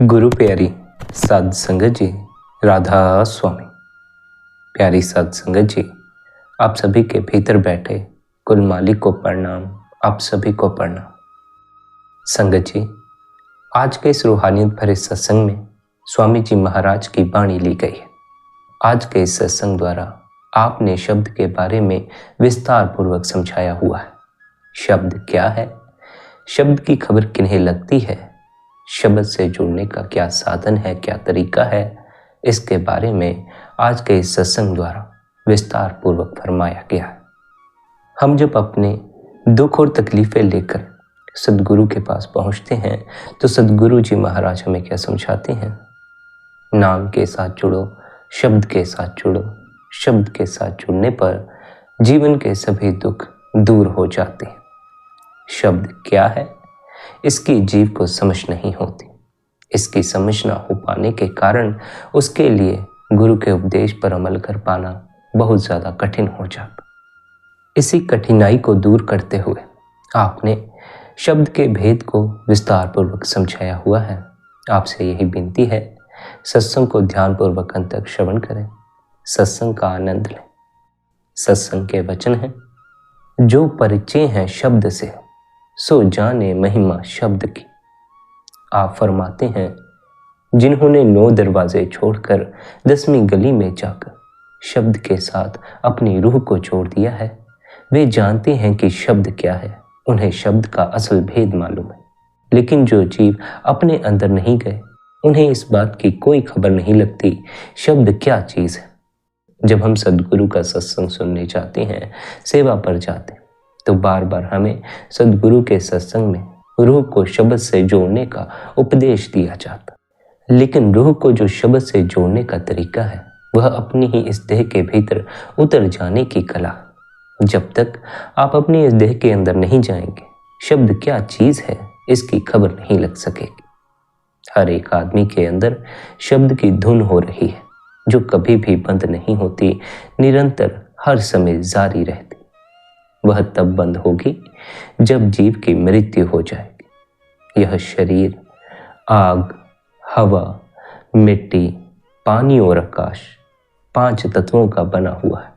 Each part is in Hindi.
गुरु प्यारी साध संगत जी, राधा स्वामी। प्यारी साध संगत जी, आप सभी के भीतर बैठे कुल मालिक को प्रणाम, आप सभी को प्रणाम। संगत जी, आज के इस रूहानियत भरे सत्संग में स्वामी जी महाराज की वाणी ली गई है। आज के इस सत्संग द्वारा आपने शब्द के बारे में विस्तार पूर्वक समझाया हुआ है। शब्द क्या है, शब्द की खबर किन्हें लगती है, शब्द से जुड़ने का क्या साधन है, क्या तरीका है, इसके बारे में आज के इस सत्संग द्वारा विस्तार पूर्वक फरमाया गया है। हम जब अपने दुख और तकलीफें लेकर सदगुरु के पास पहुंचते हैं तो सदगुरु जी महाराज हमें क्या समझाते हैं? नाम के साथ जुड़ो, शब्द के साथ जुड़ो। शब्द के साथ जुड़ने पर जीवन के सभी दुख दूर हो जाते हैं। शब्द क्या है, इसकी जीव को समझ नहीं होती। इसकी समझ ना हो पाने के कारण उसके लिए गुरु के उपदेश पर अमल कर पाना बहुत ज़्यादा कठिन हो जाता। इसी कठिनाई को दूर करते हुए आपने शब्द के भेद को विस्तार पूर्वक समझाया हुआ है। आपसे यही विनती है, सत्संग को ध्यान पूर्वक अंत तक श्रवण करें, सत्संग का आनंद लें। सत्संग के वचन हैं, जो परिचय हैं शब्द से सो जाने महिमा शब्द की। आप फरमाते हैं, जिन्होंने 9 दरवाजे छोड़कर 10वीं गली में जाकर शब्द के साथ अपनी रूह को छोड़ दिया है, वे जानते हैं कि शब्द क्या है। उन्हें शब्द का असल भेद मालूम है। लेकिन जो जीव अपने अंदर नहीं गए, उन्हें इस बात की कोई खबर नहीं लगती शब्द क्या चीज़ है। जब हम सदगुरु का सत्संग सुनने जाते हैं, सेवा पर जाते हैं, तो बार बार हमें सदगुरु के सत्संग में रूह को शब्द से जोड़ने का उपदेश दिया जाता। लेकिन रूह को जो शब्द से जोड़ने का तरीका है, वह अपनी ही इस देह के भीतर उतर जाने की कला। जब तक आप अपनी इस देह के अंदर नहीं जाएंगे, शब्द क्या चीज़ है इसकी खबर नहीं लग सकेगी। हर एक आदमी के अंदर शब्द की धुन हो रही है, जो कभी भी बंद नहीं होती, निरंतर हर समय जारी रहती। वह तब बंद होगी जब जीव की मृत्यु हो जाएगी। यह शरीर आग, हवा, मिट्टी, पानी और आकाश 5 तत्वों का बना हुआ है,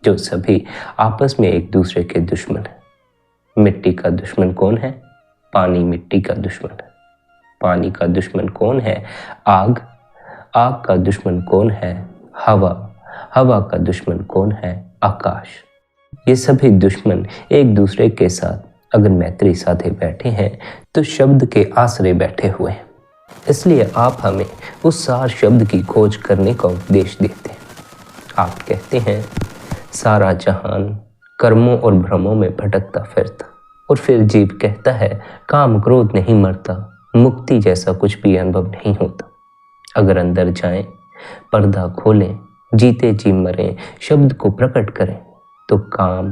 जो सभी आपस में एक दूसरे के दुश्मन है। मिट्टी का दुश्मन कौन है? पानी मिट्टी का दुश्मन है। पानी का दुश्मन कौन है? आग। आग का दुश्मन कौन है? हवा। हवा का दुश्मन कौन है? आकाश। ये सभी दुश्मन एक दूसरे के साथ अगर मैत्री साधे बैठे हैं तो शब्द के आसरे बैठे हुए हैं। इसलिए आप हमें उस सार शब्द की खोज करने का उपदेश देते हैं। आप कहते हैं, सारा जहान कर्मों और भ्रमों में भटकता फिरता। और फिर जीव कहता है, काम क्रोध नहीं मरता, मुक्ति जैसा कुछ भी अनुभव नहीं होता। अगर अंदर जाएं, पर्दा खोलें, जीते जी मरें, शब्द को प्रकट करें, तो काम,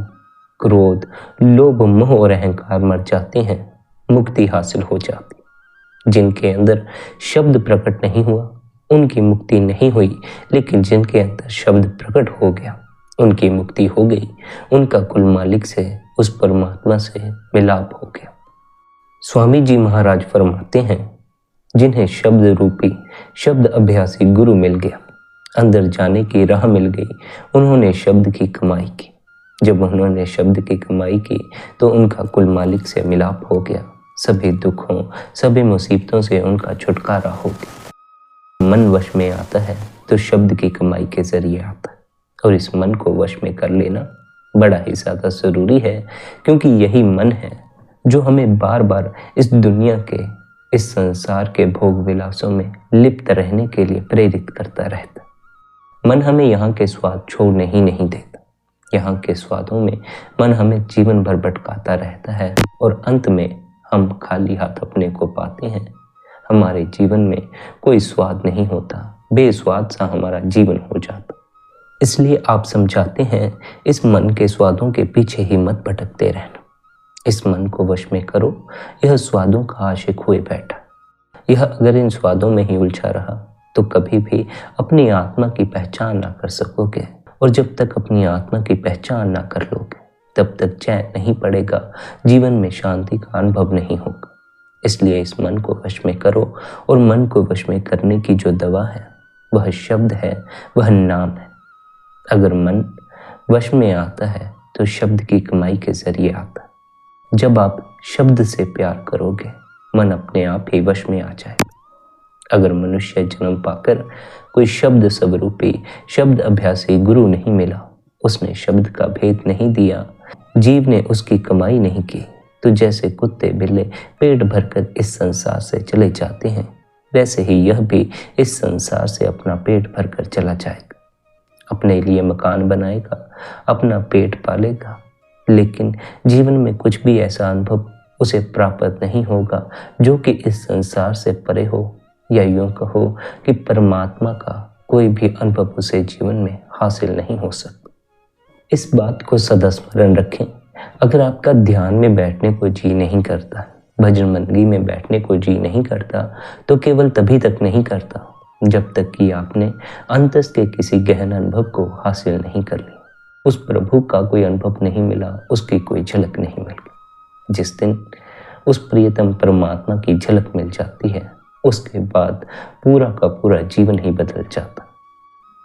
क्रोध, लोभ, मोह और अहंकार मर जाते हैं, मुक्ति हासिल हो जाती। जिनके अंदर शब्द प्रकट नहीं हुआ, उनकी मुक्ति नहीं हुई। लेकिन जिनके अंदर शब्द प्रकट हो गया, उनकी मुक्ति हो गई। उनका कुल मालिक से, उस परमात्मा से मिलाप हो गया। स्वामी जी महाराज फरमाते हैं, जिन्हें शब्द रूपी शब्द अभ्यासी गुरु मिल गया, अंदर जाने की राह मिल गई, उन्होंने शब्द की कमाई की। जब उन्होंने शब्द की कमाई की तो उनका कुल मालिक से मिलाप हो गया। सभी दुखों, सभी मुसीबतों से उनका छुटकारा हो गया। मन वश में आता है तो शब्द की कमाई के जरिए आता है, और इस मन को वश में कर लेना बड़ा ही ज़्यादा ज़रूरी है, क्योंकि यही मन है जो हमें बार बार इस दुनिया के, इस संसार के भोग विलासों में लिप्त रहने के लिए प्रेरित करता रहता। मन हमें यहाँ के स्वाद छोड़ने ही नहीं देता। यहाँ के स्वादों में मन हमें जीवन भर भटकाता रहता है, और अंत में हम खाली हाथ अपने को पाते हैं। हमारे जीवन में कोई स्वाद नहीं होता, बेस्वाद सा हमारा जीवन हो जाता। इसलिए आप समझाते हैं, इस मन के स्वादों के पीछे ही मत भटकते रहना। इस मन को वश में करो। यह स्वादों का आशिक हुए बैठा। यह अगर इन स्वादों में ही उलझा रहा तो कभी भी अपनी आत्मा की पहचान ना कर सकोगे। और जब तक अपनी आत्मा की पहचान ना कर लोगे, तब तक चैन नहीं पड़ेगा, जीवन में शांति का अनुभव नहीं होगा। इसलिए इस मन को वश में करो, और मन को वश में करने की जो दवा है वह शब्द है, वह नाम है। अगर मन वश में आता है तो शब्द की कमाई के जरिए आता है। जब आप शब्द से प्यार करोगे, मन अपने आप ही वश में आ जाए। अगर मनुष्य जन्म पाकर कोई शब्द स्वरूपी शब्द अभ्यासी गुरु नहीं मिला, उसने शब्द का भेद नहीं दिया, जीव ने उसकी कमाई नहीं की, तो जैसे कुत्ते बिल्ले पेट भरकर इस संसार से चले जाते हैं, वैसे ही यह भी इस संसार से अपना पेट भरकर चला जाएगा। अपने लिए मकान बनाएगा, अपना पेट पालेगा, लेकिन जीवन में कुछ भी ऐसा अनुभव उसे प्राप्त नहीं होगा जो कि इस संसार से परे हो, या यूं कहो कि परमात्मा का कोई भी अनुभव उसे जीवन में हासिल नहीं हो सकता। इस बात को सदा स्मरण रखें। अगर आपका ध्यान में बैठने को जी नहीं करता, भजन मंडली में बैठने को जी नहीं करता, तो केवल तभी तक नहीं करता जब तक कि आपने अंतस के किसी गहन अनुभव को हासिल नहीं कर लिया, उस प्रभु का कोई अनुभव नहीं मिला, उसकी कोई झलक नहीं मिल गई। जिस दिन उस प्रियतम परमात्मा की झलक मिल जाती है, उसके बाद पूरा का पूरा जीवन ही बदल जाता।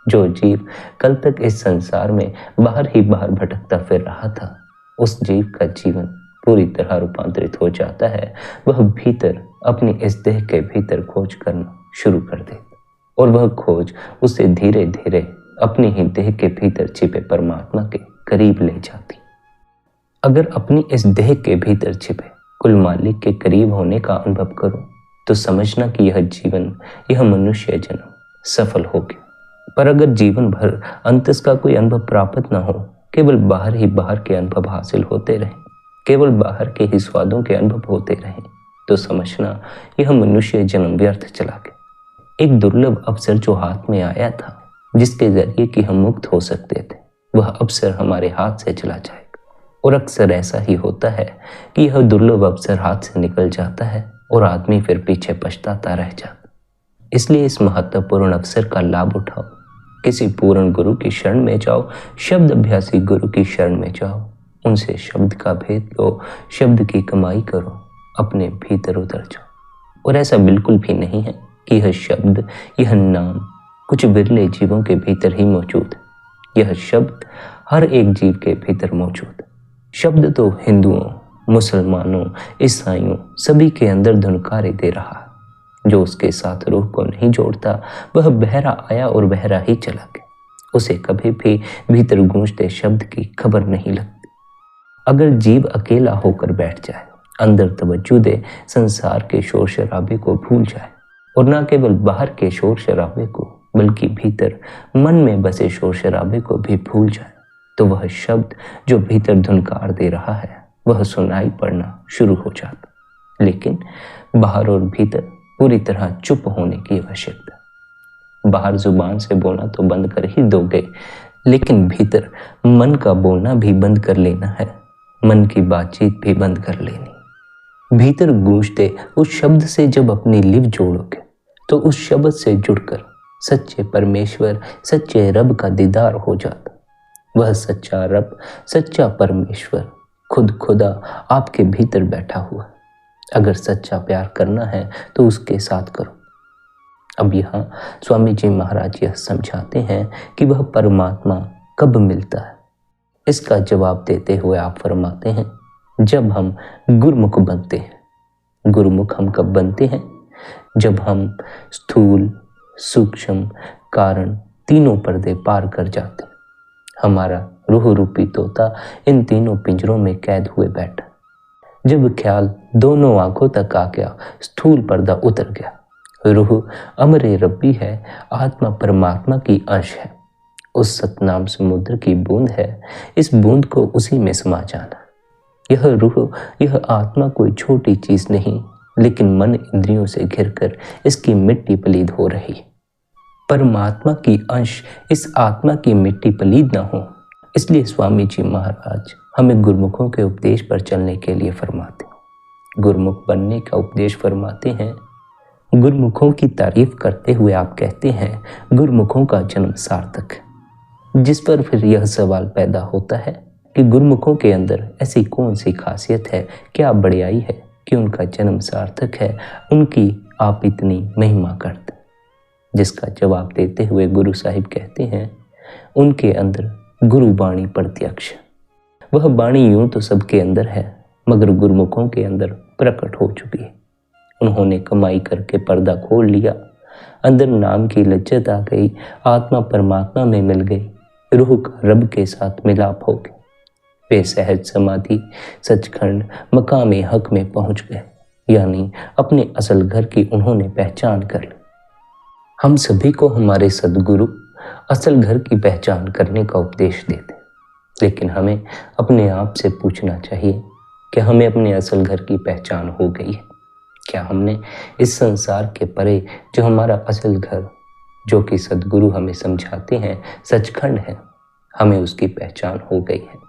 जो जीव कल तक इस संसार में बाहर ही बाहर भटकता फिर रहा था, उस जीव का जीवन पूरी तरह रूपांतरित हो जाता है। वह भीतर अपनी इस देह के भीतर खोज करना शुरू कर देता, और वह खोज उसे धीरे धीरे अपनी ही देह के भीतर छिपे परमात्मा के करीब ले जाती। अगर अपनी इस देह के भीतर छिपे कुल मालिक के करीब होने का अनुभव करो, तो समझना कि यह जीवन, यह मनुष्य जन्म सफल हो गया। पर अगर जीवन भर अंतस का कोई अनुभव प्राप्त न हो, केवल बाहर ही बाहर के अनुभव हासिल होते रहे, केवल बाहर के ही स्वादों के अनुभव होते रहे, तो समझना यह मनुष्य जन्म व्यर्थ चला गया। एक दुर्लभ अवसर जो हाथ में आया था, जिसके जरिए कि हम मुक्त हो सकते थे, वह अवसर हमारे हाथ से चला जाएगा। और अक्सर ऐसा ही होता है कि यह दुर्लभ अवसर हाथ से निकल जाता है और आदमी फिर पीछे पछताता रह जाता। इसलिए इस महत्वपूर्ण अवसर का लाभ उठाओ, किसी पूर्ण गुरु की शरण में जाओ, शब्द अभ्यासी गुरु की शरण में जाओ, उनसे शब्द का भेद लो, शब्द की कमाई करो, अपने भीतर उतर जाओ। और ऐसा बिल्कुल भी नहीं है कि यह शब्द, यह नाम कुछ बिरले जीवों के भीतर ही मौजूद है। यह शब्द हर एक जीव के भीतर मौजूद है। शब्द तो हिंदुओं, मुसलमानों, ईसाइयों सभी के अंदर धुनकारे दे रहा है। जो उसके साथ रूह को नहीं जोड़ता, वह बहरा आया और बहरा ही चला गया। उसे कभी भी भीतर गूंजते शब्द की खबर नहीं लगती। अगर जीव अकेला होकर बैठ जाए, अंदर तवज्जो दे, संसार के शोर शराबे को भूल जाए, और न केवल बाहर के शोर शराबे को, बल्कि भीतर मन में बसे शोर शराबे को भी भूल जाए, तो वह शब्द जो भीतर धुनकार दे रहा है, वह सुनाई पड़ना शुरू हो जाता। लेकिन बाहर और भीतर पूरी तरह चुप होने की आवश्यकता। बाहर जुबान से बोलना तो बंद कर ही दोगे, लेकिन भीतर मन का बोलना भी बंद कर लेना है, मन की बातचीत भी बंद कर लेनी। भीतर गूंजते उस शब्द से जब अपनी लिव जोड़ोगे, तो उस शब्द से जुड़कर सच्चे परमेश्वर, सच्चे रब का दीदार हो जाता। वह सच्चा रब, सच्चा परमेश्वर खुद खुदा आपके भीतर बैठा हुआ। अगर सच्चा प्यार करना है तो उसके साथ करो। अब यहाँ स्वामी जी महाराज यह समझाते हैं कि वह परमात्मा कब मिलता है। इसका जवाब देते हुए आप फरमाते हैं, जब हम गुरुमुख बनते हैं। गुरुमुख हम कब बनते हैं? जब हम स्थूल, सूक्ष्म, कारण तीनों पर्दे पार कर जाते हैं। हमारा रूह रूपी तोता इन तीनों पिंजरों में कैद हुए बैठा। जब ख्याल दोनों आंखों तक आ गया, स्थूल पर्दा उतर गया। रूह अमरे रब्बी है, आत्मा परमात्मा की अंश है, उस सतनाम समुद्र की बूंद है। इस बूंद को उसी में समा जाना। यह रूह, यह आत्मा कोई छोटी चीज नहीं, लेकिन मन इंद्रियों से घिरकर इसकी मिट्टी पलीद हो रही है। परमात्मा की अंश इस आत्मा की मिट्टी पलीद न हो, इसलिए स्वामी जी महाराज हमें गुरुमुखों के उपदेश पर चलने के लिए फरमाते हैं। गुरुमुख बनने का उपदेश फरमाते हैं। गुरुमुखों की तारीफ करते हुए आप कहते हैं, गुरुमुखों का जन्म सार्थक है। जिस पर फिर यह सवाल पैदा होता है कि गुरुमुखों के अंदर ऐसी कौन सी खासियत है, क्या बढ़ियाई है कि उनका जन्म सार्थक है, उनकी आप इतनी महिमा करते। जिसका जवाब देते हुए गुरु साहिब कहते हैं, उनके अंदर गुरु वाणी प्रत्यक्ष। वह वाणी यूं तो सबके अंदर है, मगर गुरुमुखों के अंदर प्रकट हो चुकी है। उन्होंने कमाई करके पर्दा खोल लिया, अंदर नाम की लज्जत आ गई, आत्मा परमात्मा में मिल गई, रूह का रब के साथ मिलाप हो गया। वे सहज समाधि सचखंड मकाम हक में पहुंच गए, यानी अपने असल घर की उन्होंने पहचान कर ली। हम सभी को हमारे सद्गुरु असल घर की पहचान करने का उपदेश देते, लेकिन हमें अपने आप से पूछना चाहिए कि हमें अपने असल घर की पहचान हो गई है? क्या हमने इस संसार के परे जो हमारा असल घर, जो कि सद्गुरु हमें समझाते हैं सचखंड है, हमें उसकी पहचान हो गई है?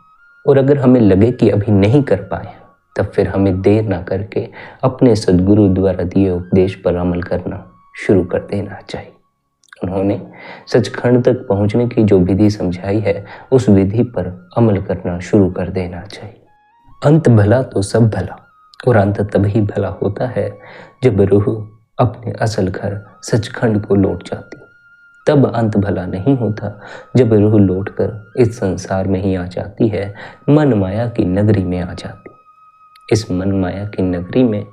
और अगर हमें लगे कि अभी नहीं कर पाए, तब फिर हमें देर ना करके अपने सद्गुरु द्वारा दिए उपदेश पर अमल करना शुरू कर देना चाहिए। उन्होंने सचखंड तक पहुंचने की जो विधि समझाई है, उस विधि पर अमल करना शुरू कर देना चाहिए। अंत भला तो सब भला, और अंत तभी भला होता है जब रूह अपने असल घर सचखंड को लौट जाती। तब अंत भला नहीं होता जब रूह लौटकर इस संसार में ही आ जाती है, मन माया की नगरी में आ जाती। इस मन माया की नगरी में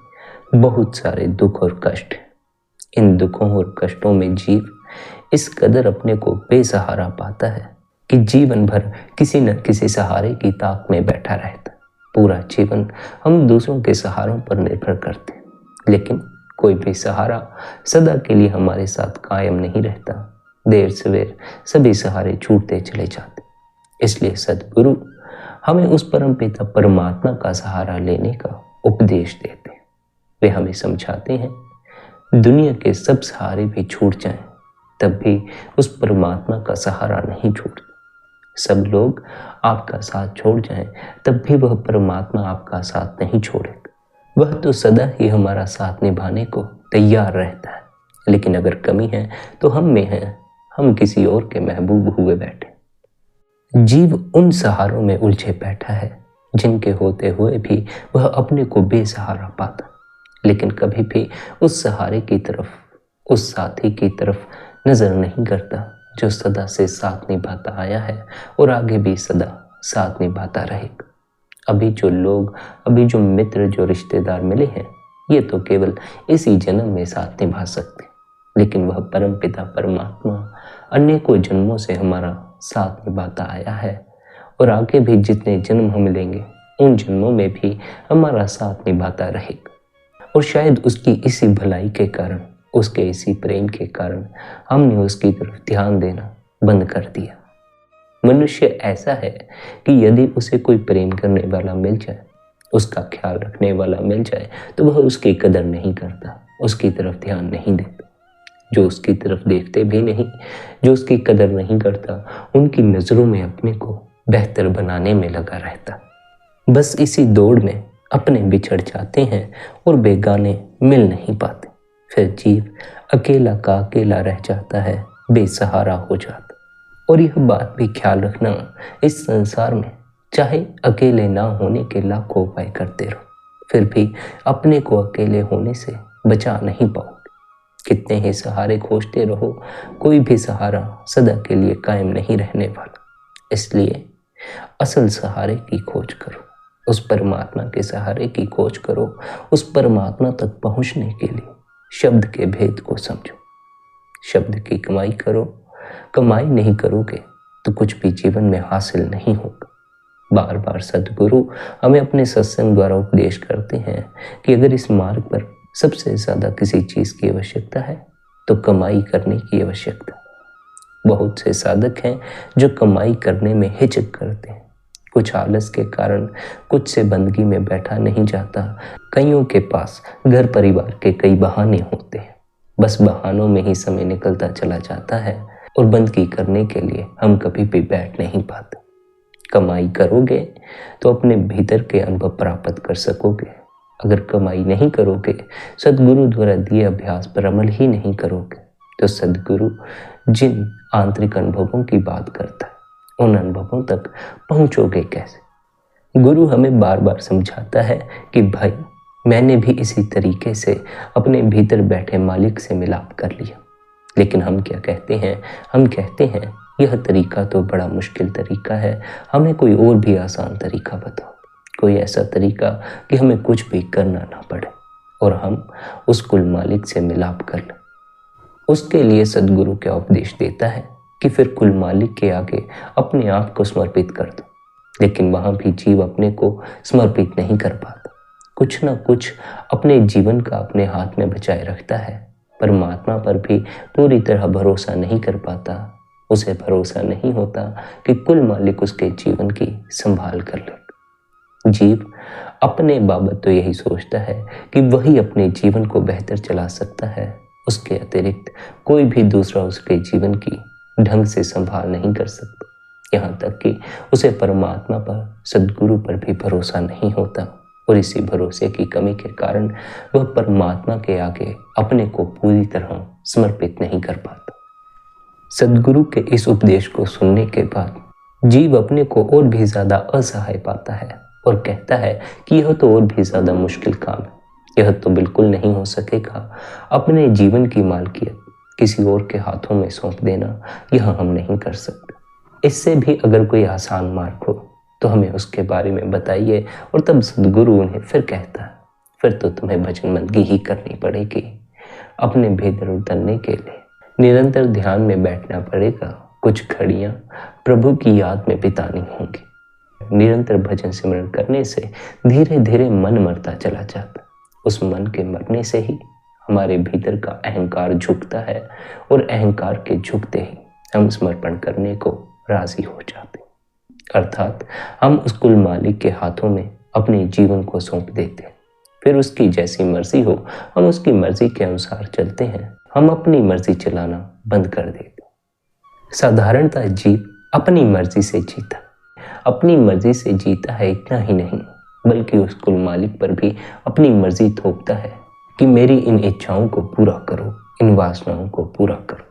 बहुत सारे दुख और कष्ट। इन दुखों और कष्टों में जीव इस कदर अपने को बेसहारा पाता है कि जीवन भर किसी न किसी सहारे की ताक में बैठा रहता। पूरा जीवन हम दूसरों के सहारों पर निर्भर करते, लेकिन कोई भी सहारा सदा के लिए हमारे साथ कायम नहीं रहता। देर सवेर सभी सहारे छूटते चले जाते। इसलिए सद्गुरु हमें उस परमपिता परमात्मा का सहारा लेने का उपदेश देते हैं। वे हमें समझाते हैं, दुनिया के सब सहारे भी छूट जाएं, तब भी उस परमात्मा का सहारा नहीं छूटता। सब लोग आपका साथ छोड़ जाएं, तब भी वह परमात्मा आपका साथ नहीं छोड़ेगा। वह तो सदा ही हमारा साथ निभाने को तैयार रहता है, लेकिन अगर कमी है तो हम में है। हम किसी और के महबूब हुए बैठे। जीव उन सहारों में उलझे बैठा है जिनके होते हुए भी वह अपने को बेसहारा पाता, लेकिन कभी भी उस सहारे की तरफ, उस साथी की तरफ नजर नहीं करता जो सदा से साथ निभाता आया है और आगे भी सदा साथ निभाता रहेगा। अभी जो लोग, अभी जो मित्र, जो रिश्तेदार मिले हैं, ये तो केवल इसी जन्म में साथ निभा सकते, लेकिन वह परमपिता परमात्मा अनेकों जन्मों से हमारा साथ निभाता आया है और आगे भी जितने जन्म हम लेंगे उन जन्मों में भी हमारा साथ निभाता रहेगा। और शायद उसकी इसी भलाई के कारण, उसके इसी प्रेम के कारण हमने उसकी तरफ ध्यान देना बंद कर दिया। मनुष्य ऐसा है कि यदि उसे कोई प्रेम करने वाला मिल जाए, उसका ख्याल रखने वाला मिल जाए, तो वह उसकी कदर नहीं करता, उसकी तरफ ध्यान नहीं देता। जो उसकी तरफ देखते भी नहीं, जो उसकी कदर नहीं करता, उनकी नजरों में अपने को बेहतर बनाने में लगा रहता। बस इसी दौड़ में अपने बिछड़ जाते हैं और बेगाने मिल नहीं पाते। फिर जीव अकेला का अकेला रह जाता है, बेसहारा हो जाता। और यह बात भी ख्याल रखना, इस संसार में चाहे अकेले ना होने के लाखों उपाय करते रहो, फिर भी अपने को अकेले होने से बचा नहीं पाओगे। कितने ही सहारे खोजते रहो, कोई भी सहारा सदा के लिए कायम नहीं रहने वाला। इसलिए असल सहारे की खोज करो, उस परमात्मा के सहारे की खोज करो। उस परमात्मा तक पहुंचने के लिए शब्द के भेद को समझो। शब्द की कमाई करो, कमाई नहीं करोगे तो कुछ भी जीवन में हासिल नहीं होगा। बार बार सद्गुरु हमें अपने सत्संग द्वारा उपदेश करते हैं कि अगर इस मार्ग पर सबसे ज्यादा किसी चीज की आवश्यकता है तो कमाई करने की आवश्यकता। बहुत से साधक हैं जो कमाई करने में हिचक करते हैं। कुछ आलस के कारण कुछ से बंदगी में बैठा नहीं जाता। कईयों के पास घर परिवार के कई बहाने होते हैं, बस बहानों में ही समय निकलता चला जाता है और बंदगी करने के लिए हम कभी भी बैठ नहीं पाते। कमाई करोगे तो अपने भीतर के अनुभव प्राप्त कर सकोगे। अगर कमाई नहीं करोगे, सद्गुरु द्वारा दिए अभ्यास पर अमल ही नहीं करोगे, तो सद्गुरु जिन आंतरिक अनुभवों की बात करता है, उन अनुभवों तक पहुंचोगे कैसे? गुरु हमें बार बार समझाता है कि भाई, मैंने भी इसी तरीके से अपने भीतर बैठे मालिक से मिलाप कर लिया। लेकिन हम क्या कहते हैं? हम कहते हैं यह तरीका तो बड़ा मुश्किल तरीका है, हमें कोई और भी आसान तरीका बताओ, कोई ऐसा तरीका कि हमें कुछ भी करना ना पड़े और हम उस कुल मालिक से मिलाप कर लें। उसके लिए सद्गुरु क्या उपदेश देता है कि फिर कुल मालिक के आगे अपने आप को समर्पित कर दो। लेकिन वहां भी जीव अपने को समर्पित नहीं कर पाता, कुछ ना कुछ अपने जीवन का अपने हाथ में बचाए रखता है। परमात्मा पर भी पूरी तरह भरोसा नहीं कर पाता। उसे भरोसा नहीं होता कि कुल मालिक उसके जीवन की संभाल कर ले। जीव अपने बाबत तो यही सोचता है कि वही अपने जीवन को बेहतर चला सकता है, उसके अतिरिक्त कोई भी दूसरा उसके जीवन की ढंग से संभाल नहीं कर सकता। यहाँ तक कि उसे परमात्मा पर, सद्गुरु पर भी भरोसा नहीं होता और इसी भरोसे की कमी के कारण वह परमात्मा के आगे अपने को पूरी तरह समर्पित नहीं कर पाता। सद्गुरु के इस उपदेश को सुनने के बाद जीव अपने को और भी ज्यादा असहाय पाता है और कहता है कि यह तो और भी ज्यादा मुश्किल काम है, यह तो बिल्कुल नहीं हो सकेगा। अपने जीवन की मालकियत किसी और के हाथों में सौंप देना, यह हम नहीं कर सकते। इससे भी अगर कोई आसान मार्ग हो तो हमें उसके बारे में बताइए। और तब सद्गुरु उन्हें फिर कहता है, फिर तो तुम्हें भजन बंदगी ही करनी पड़ेगी। अपने भीतर उतरने के लिए निरंतर ध्यान में बैठना पड़ेगा, कुछ घड़ियां प्रभु की याद में बितानी होंगी। निरंतर भजन सिमरन करने से धीरे धीरे मन मरता चला जाता। उस मन के मरने से ही हमारे भीतर का अहंकार झुकता है और अहंकार के झुकते ही हम समर्पण करने को राजी हो जाते, अर्थात हम उस कुल मालिक के हाथों में अपने जीवन को सौंप देते हैं। फिर उसकी जैसी मर्जी हो हम उसकी मर्जी के अनुसार चलते हैं, हम अपनी मर्जी चलाना बंद कर देते। साधारणतः जीव अपनी मर्जी से जीता, अपनी मर्जी से जीता है। इतना ही नहीं बल्कि उस कुल मालिक पर भी अपनी मर्जी थोपता है कि मेरी इन इच्छाओं को पूरा करो, इन वासनाओं को पूरा करो।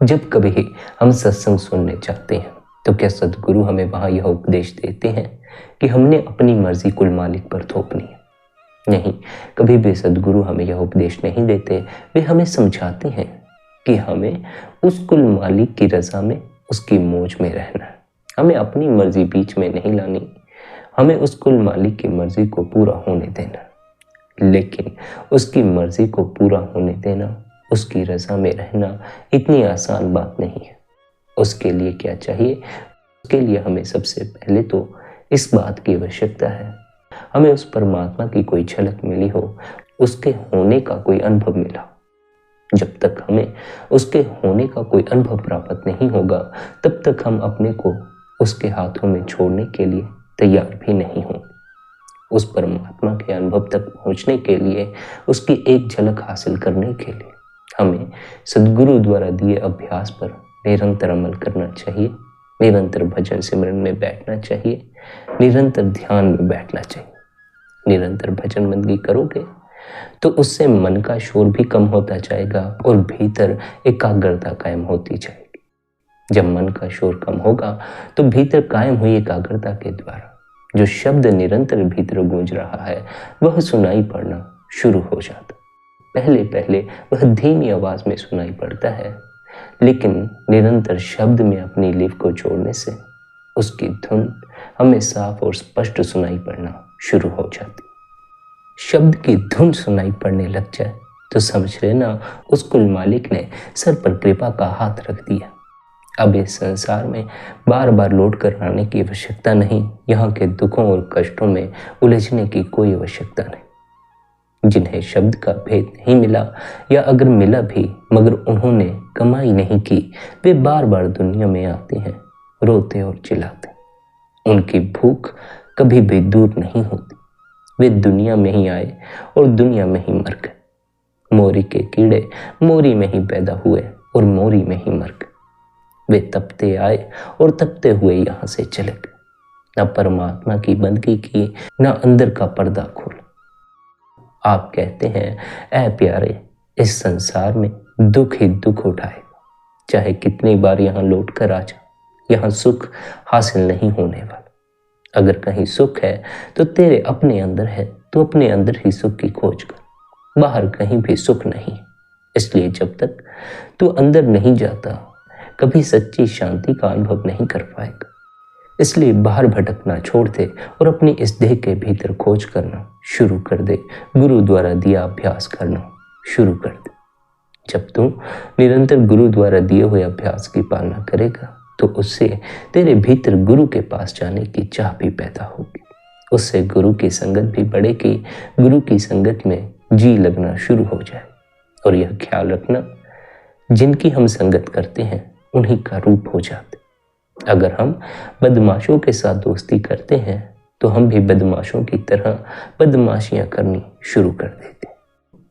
जब कभी हम सत्संग सुनने जाते हैं तो क्या सद्गुरु हमें वहां यह उपदेश देते हैं कि हमने अपनी मर्जी कुल मालिक पर थोपनी है? नहीं, कभी भी सद्गुरु हमें यह उपदेश नहीं देते। वे हमें समझाते हैं कि हमें उस कुल मालिक की रजा में, उसकी मौज में रहना है। हमें अपनी मर्जी बीच में नहीं लानी, हमें उस कुल मालिक की मर्जी को पूरा होने देना। लेकिन उसकी मर्जी को पूरा होने देना, उसकी रजा में रहना इतनी आसान बात नहीं है। उसके लिए क्या चाहिए? उसके लिए हमें सबसे पहले तो इस बात की आवश्यकता है, हमें उस परमात्मा की कोई झलक मिली हो, उसके होने का कोई अनुभव मिला। जब तक हमें उसके होने का कोई अनुभव प्राप्त नहीं होगा तब तक हम अपने को उसके हाथों में छोड़ने के लिए तैयार भी नहीं होंगे। उस परमात्मा के अनुभव तक पहुंचने के लिए, उसकी एक झलक हासिल करने के लिए हमें सद्गुरु द्वारा दिए अभ्यास पर निरंतर अमल करना चाहिए, निरंतर भजन सिमरन में बैठना चाहिए, निरंतर ध्यान में बैठना चाहिए। निरंतर भजन बंदगी करोगे तो उससे मन का शोर भी कम होता जाएगा और भीतर एकाग्रता कायम होती जाएगी। जब मन का शोर कम होगा तो भीतर कायम हुई एकाग्रता के द्वारा जो शब्द निरंतर भीतर गूंज रहा है वह सुनाई पड़ना शुरू हो जाता। पहले पहले वह धीमी आवाज में सुनाई पड़ता है, लेकिन निरंतर शब्द में अपनी लिव को जोड़ने से उसकी धुन हमें साफ और स्पष्ट सुनाई पड़ना शुरू हो जाती। शब्द की धुन सुनाई पड़ने लग जाए तो समझ लेना उस कुल मालिक ने सर पर कृपा का हाथ रख दिया। अब इस संसार में बार बार लौट कर आने की आवश्यकता नहीं, यहाँ के दुखों और कष्टों में उलझने की कोई आवश्यकता नहीं। जिन्हें शब्द का भेद नहीं मिला या अगर मिला भी मगर उन्होंने कमाई नहीं की, वे बार बार दुनिया में आते हैं, रोते और चिल्लाते। उनकी भूख कभी भी दूर नहीं होती। वे दुनिया में ही आए और दुनिया में ही मर गए। मोरी के कीड़े मोरी में ही पैदा हुए और मोरी में ही मर गए। वे तपते आए और तपते हुए यहां से चले गए। न परमात्मा की बंदगी की, न अंदर का पर्दा खोला। आप कहते हैं, ऐ प्यारे, इस संसार में दुख ही दुख उठाएगा, चाहे कितनी बार यहां लौट कर आ जा, यहां सुख हासिल नहीं होने वाला। अगर कहीं सुख है तो तेरे अपने अंदर है, तो अपने अंदर ही सुख की खोज कर। बाहर कहीं भी सुख नहीं है, इसलिए जब तक तू अंदर नहीं जाता कभी सच्ची शांति का अनुभव नहीं कर पाएगा। इसलिए बाहर भटकना छोड़ दे और अपनी इस देह के भीतर खोज करना शुरू कर दे। गुरु द्वारा दिया अभ्यास करना शुरू कर दे। जब तू निरंतर गुरु द्वारा दिए हुए अभ्यास की पालना करेगा तो उससे तेरे भीतर गुरु के पास जाने की चाह भी पैदा होगी। उससे गुरु की संगत भी बढ़ेगी। गुरु की संगत में जी लगना शुरू हो जाए। और यह ख्याल रखना, जिनकी हम संगत करते हैं उन्हीं का रूप हो जाते। अगर हम बदमाशों के साथ दोस्ती करते हैं तो हम भी बदमाशों की तरह बदमाशियां करनी शुरू कर देते।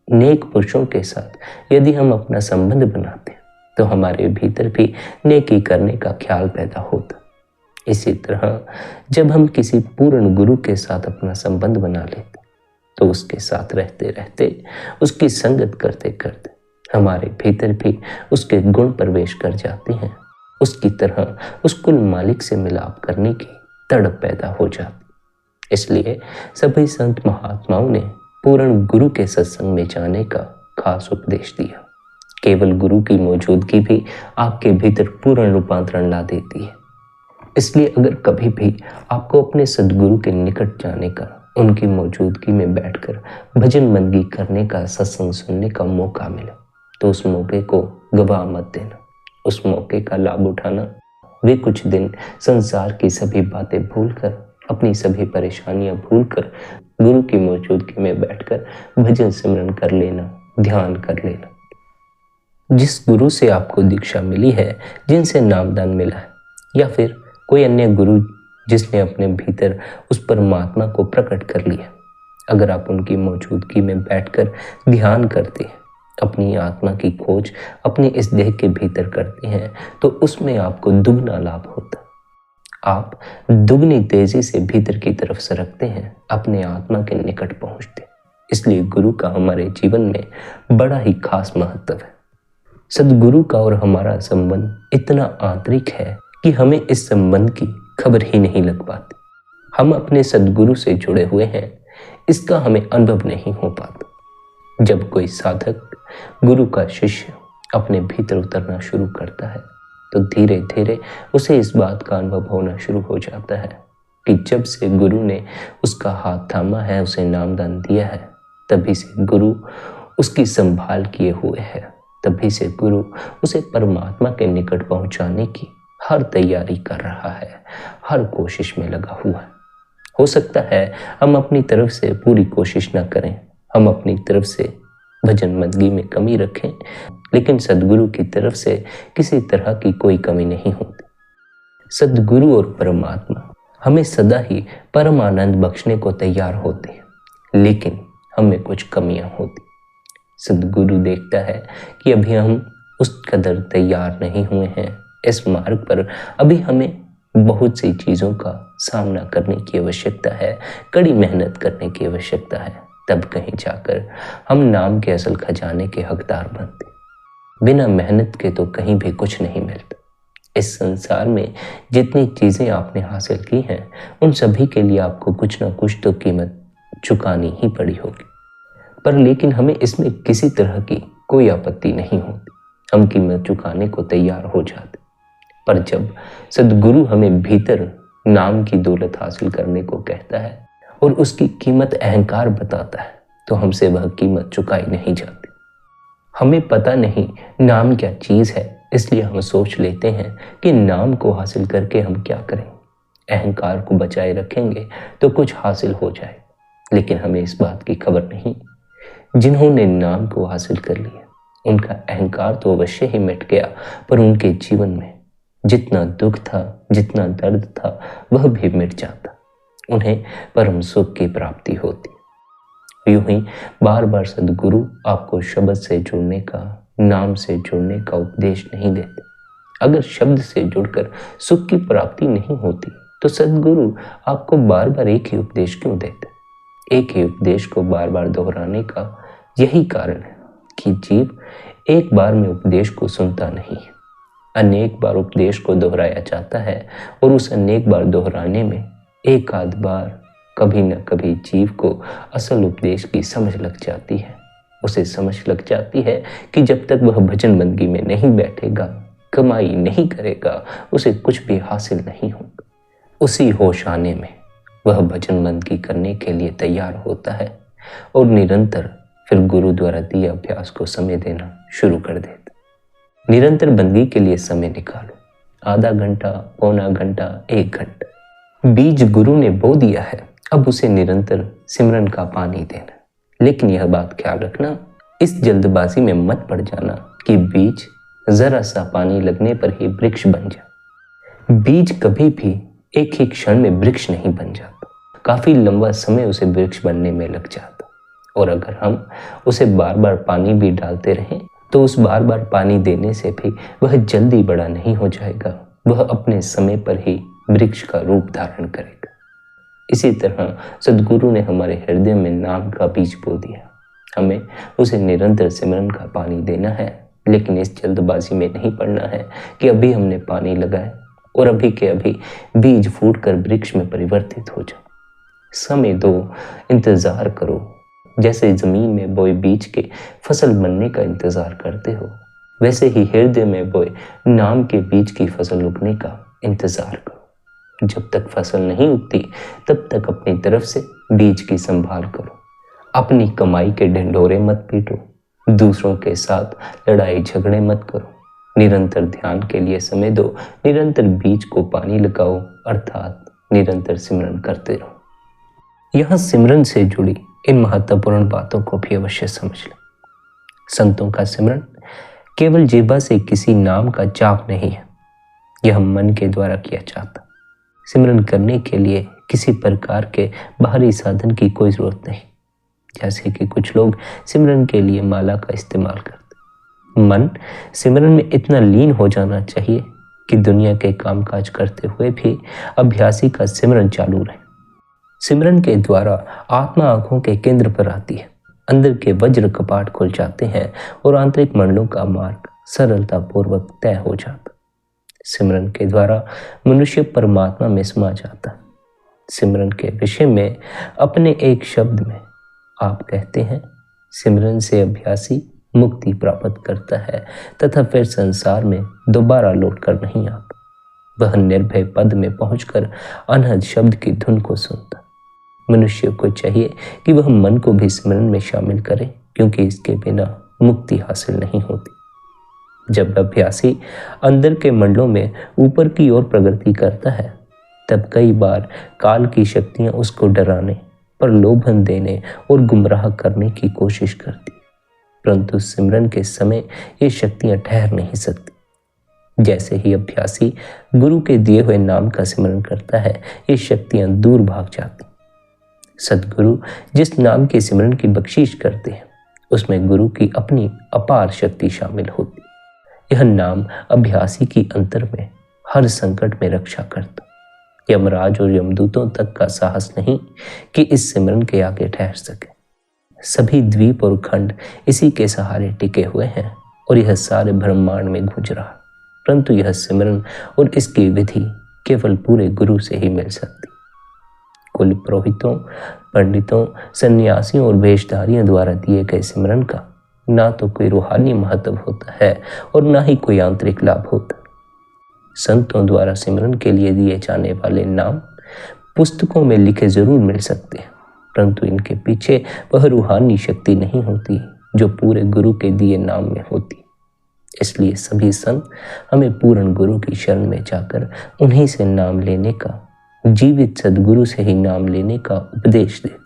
नेक पुरुषों के साथ यदि हम अपना संबंध बनाते हैं तो हमारे भीतर भी नेकी करने का ख्याल पैदा होता। इसी तरह जब हम किसी पूर्ण गुरु के साथ अपना संबंध बना लेते तो उसके साथ रहते रहते, उसकी संगत करते करते हमारे भीतर भी उसके गुण प्रवेश कर जाते हैं। उसकी तरह उस कुल मालिक से मिलाप करने की तड़प पैदा हो जाती। इसलिए सभी संत महात्माओं ने पूर्ण गुरु के सत्संग में जाने का खास उपदेश दिया। केवल गुरु की मौजूदगी भी आपके भीतर पूर्ण रूपांतरण ला देती है। इसलिए अगर कभी भी आपको अपने सद्गुरु के निकट जाने का, उनकी मौजूदगी में बैठकर भजन बंदगी करने का, सत्संग सुनने का मौका मिले तो उस मौके को गवा मत देना। उस मौके का लाभ उठाना। वे कुछ दिन संसार की सभी बातें भूलकर, अपनी सभी परेशानियां भूलकर गुरु की मौजूदगी में बैठकर भजन सिमरन कर लेना, ध्यान कर लेना। जिस गुरु से आपको दीक्षा मिली है, जिनसे नामदान मिला है, या फिर कोई अन्य गुरु जिसने अपने भीतर उस परमात्मा को प्रकट कर लिया, अगर आप उनकी मौजूदगी में बैठकर ध्यान करते हैं, अपनी आत्मा की खोज अपनी इस देह के भीतर करते हैं तो उसमें आपको दुगना लाभ होता। आप दुगनी तेजी से भीतर की तरफ सरकते हैं, अपने आत्मा के निकट पहुंचते। इसलिए गुरु का हमारे जीवन में बड़ा ही खास महत्व है। सद्गुरु का और हमारा संबंध इतना आंतरिक है कि हमें इस संबंध की खबर ही नहीं लग पाती। हम अपने सद्गुरु से जुड़े हुए हैं, इसका हमें अनुभव नहीं हो पाता। जब कोई साधक गुरु का शिष्य अपने भीतर उतरना शुरू करता है तो धीरे धीरे उसे इस बात का अनुभव होना शुरू हो जाता है कि जब से गुरु ने उसका हाथ थामा है, उसे नामदान दिया है, तभी से गुरु उसकी संभाल किए हुए है। तभी से गुरु उसे परमात्मा के निकट पहुंचाने की हर तैयारी कर रहा है, हर कोशिश में लगा हुआ है। हो सकता है हम अपनी तरफ से पूरी कोशिश न करें, हम अपनी तरफ से भजन बंदगी में कमी रखें, लेकिन सद्गुरु की तरफ से किसी तरह की कोई कमी नहीं होती। सद्गुरु और परमात्मा हमें सदा ही परम आनंद बख्शने को तैयार होते हैं, लेकिन हमें कुछ कमियां होती। सद्गुरु देखता है कि अभी हम उस कदर तैयार नहीं हुए हैं, इस मार्ग पर अभी हमें बहुत सी चीज़ों का सामना करने की आवश्यकता है, कड़ी मेहनत करने की आवश्यकता है। तब कहीं जाकर हम नाम के असल खजाने के हकदार बनते। बिना मेहनत के तो कहीं भी कुछ नहीं मिलता। इस संसार में जितनी चीज़ें आपने हासिल की हैं, उन सभी के लिए आपको कुछ ना कुछ तो कीमत चुकानी ही पड़ी होगी। पर लेकिन हमें इसमें किसी तरह की कोई आपत्ति नहीं होती, हम कीमत चुकाने को तैयार हो जाते। पर जब सद्गुरु हमें भीतर नाम की दौलत हासिल करने को कहता है और उसकी कीमत अहंकार बताता है तो हमसे वह कीमत चुकाई नहीं जाती। हमें पता नहीं नाम क्या चीज़ है, इसलिए हम सोच लेते हैं कि नाम को हासिल करके हम क्या करें, अहंकार को बचाए रखेंगे तो कुछ हासिल हो जाए। लेकिन हमें इस बात की खबर नहीं, जिन्होंने नाम को हासिल कर लिया उनका अहंकार तो अवश्य ही मिट गया, पर उनके जीवन में जितना दुख था, जितना दर्द था, वह भी मिट जाता। उन्हें परम सुख की प्राप्ति होती। यूं ही बार बार सद्गुरु आपको शब्द से जुड़ने का, नाम से जुड़ने का उपदेश नहीं देते। अगर शब्द से जुड़कर सुख की प्राप्ति नहीं होती तो सद्गुरु आपको बार बार एक ही उपदेश क्यों देते? एक ही उपदेश को बार बार दोहराने का यही कारण है कि जीव एक बार में उपदेश को सुनता नहीं है, अनेक बार उपदेश को दोहराया जाता है और उस अनेक बार दोहराने में एक आध बार कभी न कभी जीव को असल उपदेश की समझ लग जाती है। उसे समझ लग जाती है कि जब तक वह भजन बंदगी में नहीं बैठेगा, कमाई नहीं करेगा, उसे कुछ भी हासिल नहीं होगा। उसी होश आने में वह भजन बंदगी करने के लिए तैयार होता है और निरंतर फिर गुरु द्वारा दिए अभ्यास को समय देना शुरू कर देता। निरंतर बंदगी के लिए समय निकालो, आधा घंटा, पौना घंटा, 1 घंटा। बीज गुरु ने बो दिया है, अब उसे निरंतर सिमरन का पानी देना। लेकिन यह बात ख्याल रखना, इस जल्दबाजी में मत पड़ जाना कि बीज जरा सा पानी लगने पर ही वृक्ष बन जाए। बीज कभी भी एक ही क्षण में वृक्ष नहीं बन जाता, काफी लंबा समय उसे वृक्ष बनने में लग जाता। और अगर हम उसे बार बार पानी भी डालते रहें तो उस बार बार पानी देने से भी वह जल्दी बड़ा नहीं हो जाएगा, वह अपने समय पर ही वृक्ष का रूप धारण करेगा। इसी तरह सद्गुरु ने हमारे हृदय में नाम का बीज बो दिया, हमें उसे निरंतर सिमरन का पानी देना है। लेकिन इस जल्दबाजी में नहीं पड़ना है कि अभी हमने पानी लगाया और अभी के अभी बीज फूटकर वृक्ष में परिवर्तित हो जाए। समय दो, इंतजार करो। जैसे जमीन में बोए बीज के फसल बनने का इंतजार करते हो, वैसे ही हृदय में बोए नाम के बीज की फसल उगने का इंतजार करो। जब तक फसल नहीं उगती तब तक अपनी तरफ से बीज की संभाल करो। अपनी कमाई के ढिंढोरे मत पीटो, दूसरों के साथ लड़ाई झगड़े मत करो। निरंतर ध्यान के लिए समय दो, निरंतर बीज को पानी लगाओ, अर्थात निरंतर सिमरन करते रहो। यहां सिमरन से जुड़ी इन महत्वपूर्ण बातों को भी अवश्य समझ लें। संतों का सिमरन केवल जीवा से किसी नाम का जाप नहीं है, यह मन के द्वारा किया जाता। सिमरन करने के लिए किसी प्रकार के बाहरी साधन की कोई जरूरत नहीं। जैसे कि कुछ लोग सिमरन के लिए माला का इस्तेमाल करते। मन सिमरन में इतना लीन हो जाना चाहिए कि दुनिया के कामकाज करते हुए भी अभ्यासी का सिमरन चालू रहे। सिमरन के द्वारा आत्मा आंखों के केंद्र पर आती है, अंदर के वज्र कपाट खुल जाते हैं और आंतरिक मंडलों का मार्ग सरलता पूर्वक तय हो जाता। सिमरन के द्वारा मनुष्य परमात्मा में समा जाता है। सिमरन के विषय में अपने एक शब्द में आप कहते हैं, सिमरन से अभ्यासी मुक्ति प्राप्त करता है तथा फिर संसार में दोबारा लौट कर नहीं आता। वह निर्भय पद में पहुंचकर अनहद शब्द की धुन को सुनता। मनुष्य को चाहिए कि वह मन को भी सिमरन में शामिल करे, क्योंकि इसके बिना मुक्ति हासिल नहीं होती। जब अभ्यासी अंदर के मंडलों में ऊपर की ओर प्रगति करता है, तब कई बार काल की शक्तियां उसको डराने, प्रलोभन देने और गुमराह करने की कोशिश करती, परंतु सिमरन के समय ये शक्तियां ठहर नहीं सकती। जैसे ही अभ्यासी गुरु के दिए हुए नाम का सिमरन करता है, ये शक्तियां दूर भाग जाती। सद्गुरु जिस नाम के सिमरन की बख्शीश करते हैं, उसमें गुरु की अपनी अपार शक्ति शामिल होती। यह नाम अभ्यासी की अंतर में हर संकट में रक्षा करता। यमराज और यमदूतों तक का साहस नहीं कि इस सिमरन के आगे ठहर सके। सभी द्वीप और खंड इसी के सहारे टिके हुए हैं और यह सारे ब्रह्मांड में गूंज रहा। परंतु यह सिमरन और इसकी विधि केवल पूरे गुरु से ही मिल सकती। कुल पुरोहितों, पंडितों, सन्यासियों और वेशधारियों द्वारा दिए गए सिमरन का ना तो कोई रूहानी महत्व होता है और ना ही कोई आंतरिक लाभ होता। संतों द्वारा सिमरन के लिए दिए जाने वाले नाम पुस्तकों में लिखे जरूर मिल सकते हैं, परंतु इनके पीछे वह रूहानी शक्ति नहीं होती जो पूरे गुरु के दिए नाम में होती। इसलिए सभी संत हमें पूर्ण गुरु की शरण में जाकर उन्हीं से नाम लेने का, जीवित सद्गुरु से ही नाम लेने का उपदेश देते।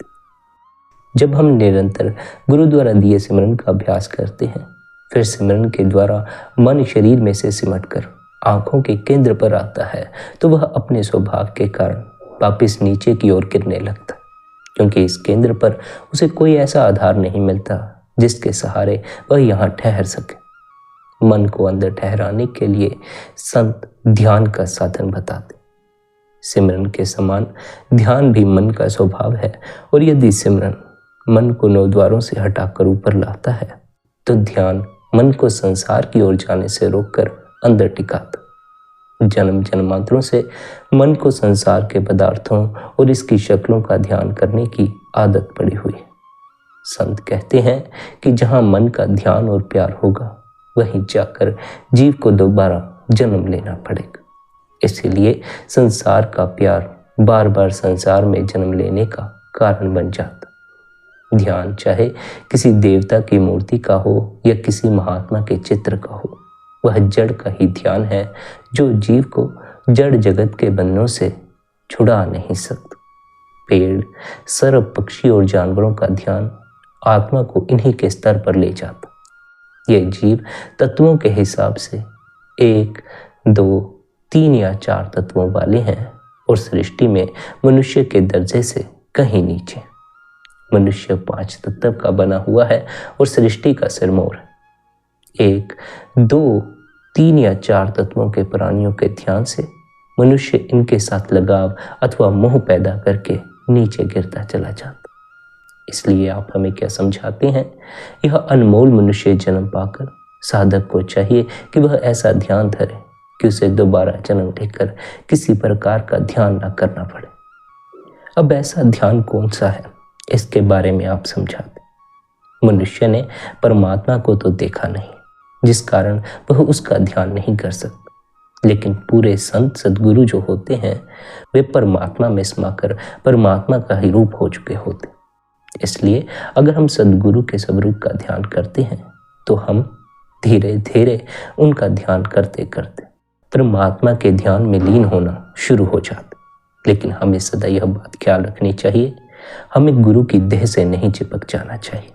जब हम निरंतर गुरु द्वारा दिए सिमरन का अभ्यास करते हैं, फिर सिमरन के द्वारा मन शरीर में से सिमटकर आंखों के केंद्र पर आता है, तो वह अपने स्वभाव के कारण वापिस नीचे की ओर गिरने लगता, क्योंकि इस केंद्र पर उसे कोई ऐसा आधार नहीं मिलता जिसके सहारे वह यहाँ ठहर सके। मन को अंदर ठहराने के लिए संत ध्यान का साधन बताते। सिमरन के समान ध्यान भी मन का स्वभाव है, और यदि सिमरन मन को 9 द्वारों से हटाकर ऊपर लाता है, तो ध्यान मन को संसार की ओर जाने से रोककर अंदर टिकाता। जन्म जन्मांतरों से मन को संसार के पदार्थों और इसकी शक्लों का ध्यान करने की आदत पड़ी हुई है। संत कहते हैं कि जहाँ मन का ध्यान और प्यार होगा वहीं जाकर जीव को दोबारा जन्म लेना पड़ेगा। इसीलिए संसार का प्यार बार बार संसार में जन्म लेने का कारण बन जाता। ध्यान चाहे किसी देवता की मूर्ति का हो या किसी महात्मा के चित्र का हो, वह जड़ का ही ध्यान है जो जीव को जड़ जगत के बंधनों से छुड़ा नहीं सकता। पेड़, सर्प, पक्षी और जानवरों का ध्यान आत्मा को इन्हीं के स्तर पर ले जाता। ये जीव तत्वों के हिसाब से 1, 2, 3 या 4 तत्वों वाले हैं और सृष्टि में मनुष्य के दर्जे से कहीं नीचे। मनुष्य 5 तत्व का बना हुआ है और सृष्टि का सिरमौर है। 1, 2, 3 या 4 तत्वों के प्राणियों के ध्यान से मनुष्य इनके साथ लगाव अथवा मोह पैदा करके नीचे गिरता चला जाता। इसलिए आप हमें क्या समझाते हैं? यह अनमोल मनुष्य जन्म पाकर साधक को चाहिए कि वह ऐसा ध्यान धरे कि उसे दोबारा जन्म लेकर किसी प्रकार का ध्यान न करना पड़े। अब ऐसा ध्यान कौन सा है, इसके बारे में आप समझाते। मनुष्य ने परमात्मा को तो देखा नहीं, जिस कारण वह उसका ध्यान नहीं कर सकता। लेकिन पूरे संत सद्गुरु जो होते हैं वे परमात्मा में समाकर परमात्मा का ही रूप हो चुके होते। इसलिए अगर हम सद्गुरु के स्वरूप का ध्यान करते हैं तो हम धीरे धीरे उनका ध्यान करते करते परमात्मा के ध्यान में लीन होना शुरू हो जाते। लेकिन हमें सदा यह बात ख्याल रखनी चाहिए, हमें गुरु की देह से नहीं चिपक जाना चाहिए।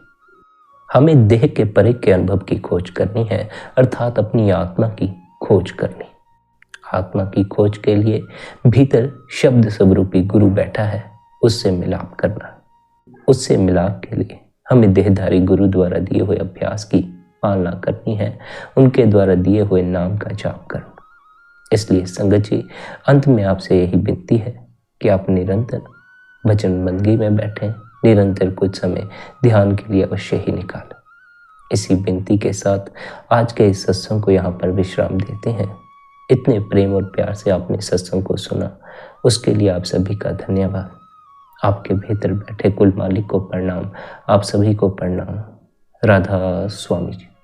हमें देह के परे के अनुभव की खोज करनी है, अर्थात अपनी आत्मा की खोज करनी। आत्मा की खोज के लिए भीतर शब्द स्वरूपी गुरु बैठा है, उससे मिलाप करना। उससे मिलाप के लिए हमें देहधारी गुरु द्वारा दिए हुए अभ्यास की पालना करनी है, उनके द्वारा दिए हुए नाम का जाप करना। इसलिए संगत जी, अंत में आपसे यही विनती है कि आप निरंतर भजन बंदगी में बैठें, निरंतर कुछ समय ध्यान के लिए अवश्य ही निकालें। इसी विनती के साथ आज के इस सत्संग को यहाँ पर विश्राम देते हैं। इतने प्रेम और प्यार से आपने सत्संग को सुना, उसके लिए आप सभी का धन्यवाद। आपके भीतर बैठे कुल मालिक को प्रणाम, आप सभी को प्रणाम। राधा स्वामी जी।